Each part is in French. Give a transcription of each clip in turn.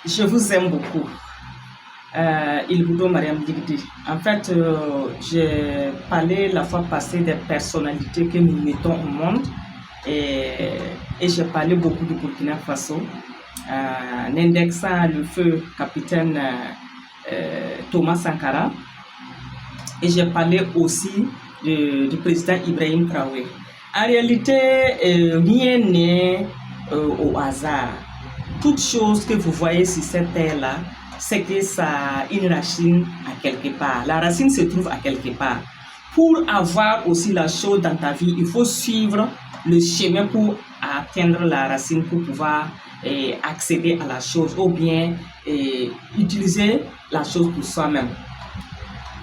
Je vous aime beaucoup. Ilbudo Mariam Digdi. En fait, j'ai parlé la fois passée des personnalités que nous mettons au monde et j'ai parlé beaucoup du Burkina Faso, en indexant le feu capitaine Thomas Sankara, et j'ai parlé aussi du président Ibrahim Traoré. En réalité, rien n'est au hasard. Toute chose que vous voyez sur cette terre-là, c'est que ça a une racine à quelque part. La racine se trouve à quelque part. Pour avoir aussi la chose dans ta vie, il faut suivre le chemin pour atteindre la racine, pour pouvoir accéder à la chose ou bien utiliser la chose pour soi-même.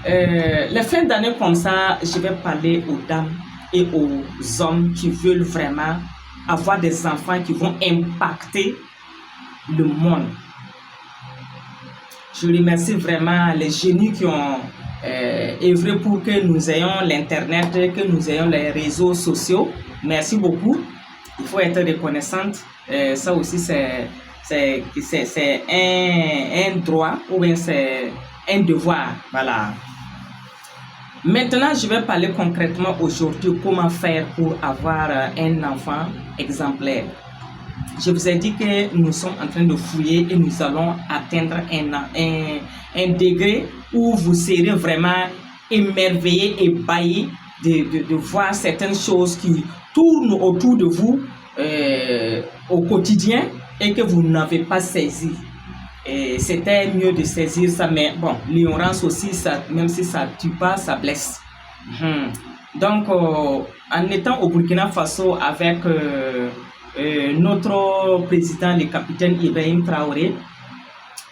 Les fins d'année comme ça, je vais parler aux dames et aux hommes qui veulent vraiment avoir des enfants qui vont impacter le monde. Je remercie vraiment les génies qui ont œuvré pour que nous ayons l'internet, que nous ayons les réseaux sociaux. Merci beaucoup. Il faut être reconnaissante. Ça aussi, c'est un droit ou bien c'est un devoir. Voilà. Maintenant, je vais parler concrètement aujourd'hui comment faire pour avoir un enfant exemplaire. Je vous ai dit que nous sommes en train de fouiller et nous allons atteindre un degré où vous serez vraiment émerveillés, ébahis de voir certaines choses qui tournent autour de vous au quotidien et que vous n'avez pas saisi. C'était mieux de saisir ça, mais bon, l'ignorance aussi, ça, même si ça ne tue pas, ça blesse. Donc, en étant au Burkina Faso avec notre président, le capitaine Ibrahim Traoré,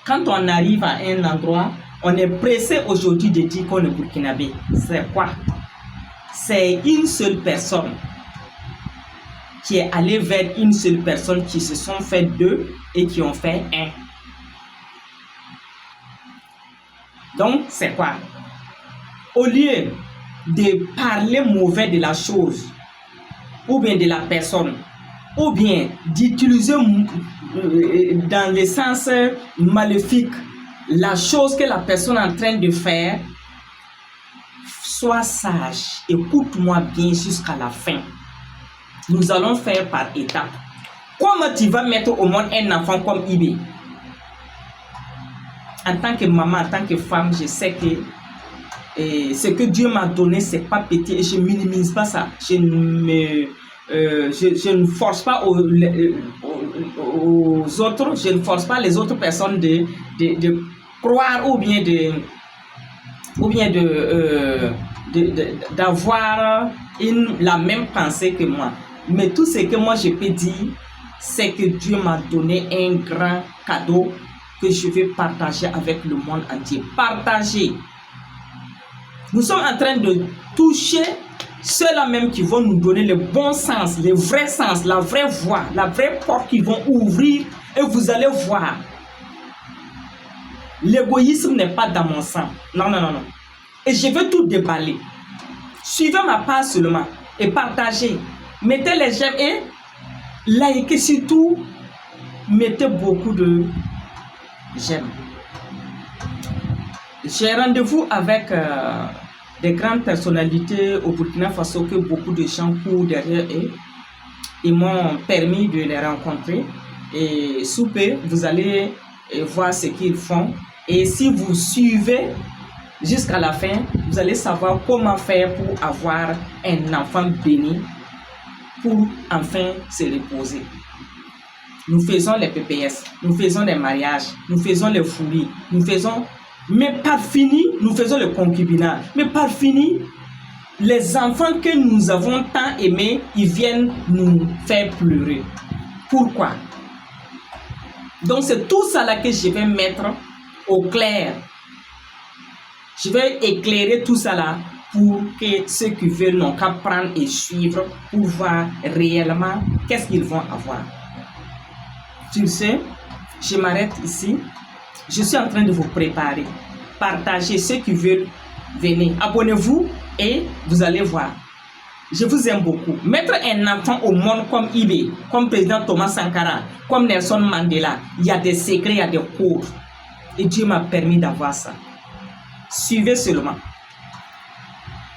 quand on arrive à un endroit, on est pressé aujourd'hui de dire qu'on est burkinabé. C'est quoi? C'est une seule personne qui est allée vers une seule personne, qui se sont fait deux et qui ont fait un. Donc, c'est quoi? Au lieu de parler mauvais de la chose, ou bien de la personne, ou bien d'utiliser dans le sens maléfique la chose que la personne est en train de faire, sois sage, écoute-moi bien jusqu'à la fin. Nous allons faire par étapes. Comment tu vas mettre au monde un enfant comme Ibi? En tant que maman, en tant que femme, je sais que ce que Dieu m'a donné, c'est pas petit et je ne minimise pas ça. Je ne force pas aux autres, je ne force pas les autres personnes de croire ou bien d'avoir la même pensée que moi. Mais tout ce que moi je peux dire, c'est que Dieu m'a donné un grand cadeau que je vais partager avec le monde entier. Partager. Nous sommes en train de toucher ceux-là même qui vont nous donner le bon sens, le vrai sens, la vraie voie, la vraie porte qu'ils vont ouvrir et vous allez voir. L'égoïsme n'est pas dans mon sang. Non, non, non, non. Et je veux tout déballer. Suivez ma page seulement et partagez. Mettez les j'aime et likez surtout. Mettez beaucoup de j'aime. J'ai rendez-vous avec des grandes personnalités au Burkina Faso que beaucoup de gens courent derrière eux. Ils m'ont permis de les rencontrer. Et sous peu, vous allez voir ce qu'ils font. Et si vous suivez jusqu'à la fin, vous allez savoir comment faire pour avoir un enfant béni, pour enfin se reposer. Nous faisons les PPS, nous faisons les mariages, nous faisons les fouilles, nous faisons... Mais par fini, nous faisons le concubinage. Mais par fini, les enfants que nous avons tant aimés, ils viennent nous faire pleurer. Pourquoi? Donc c'est tout ça là que je vais mettre au clair. Je vais éclairer tout ça là pour que ceux qui veulent n'ont qu'à prendre et suivre pour voir réellement qu'est-ce qu'ils vont avoir. Tu sais, je m'arrête ici. Je suis en train de vous préparer. Partagez ceux qui veulent venir. Abonnez-vous et vous allez voir. Je vous aime beaucoup. Mettre un enfant au monde comme Ibé, comme président Thomas Sankara, comme Nelson Mandela, il y a des secrets, il y a des codes. Et Dieu m'a permis d'avoir ça. Suivez seulement.